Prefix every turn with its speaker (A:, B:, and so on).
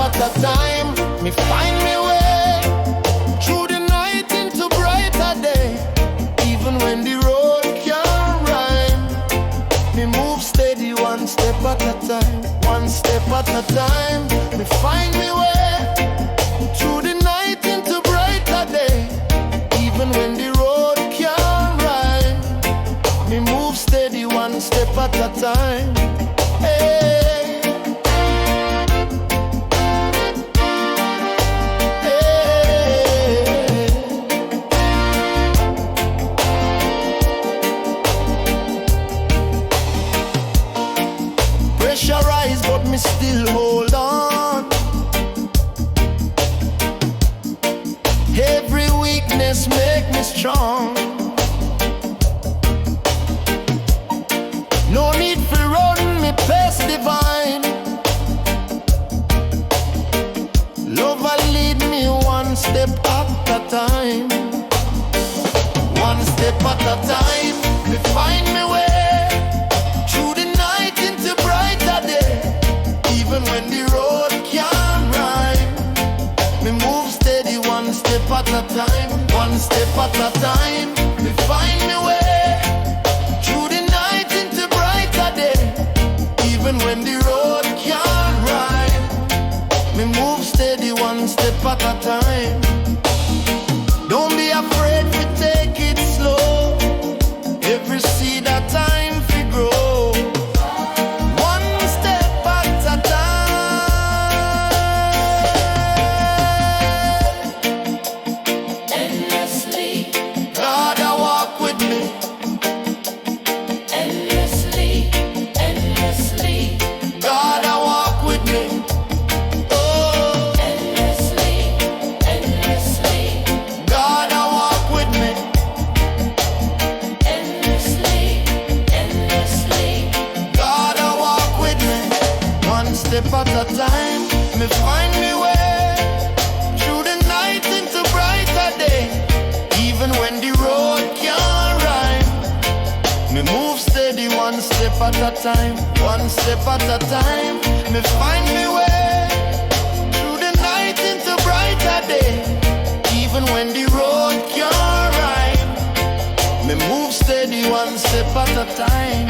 A: at a time. Me find me way through the night into brighter day. Even when the road can't rhyme, me move steady one step at a time. One step at a time. Me find me way through the night into brighter day. Even when the road can't rhyme, me move steady one step at a time. Hey. Pressurized, but me still hold on. Every weakness make me strong. No need for run, me pace divine. Love will lead me one step at a time. One step at a time, me find me way through the night into brighter day. Even when the road can't rhyme, me move steady one step at a time. One step at a time, me find me way through the night into brighter day. Even when the road can't rhyme, me move steady one step at a time. Don't be afraid to take it slow. Every seed a time fi grow. One step at a time.
B: Endlessly,
A: God a walk with me.
B: endlessly, endlessly,
A: God a walk with me. Oh,
B: endlessly, endlessly,
A: God a walk with me.
B: endlessly, endlessly.
A: God a walk with me. One step at a time, me find me way through the night into brighter day. Even when the road can't rhyme, me move steady one step at a time. One step at a time, me find me way through the night into brighter day. Even when the road can't rhyme, me move steady one step at a time.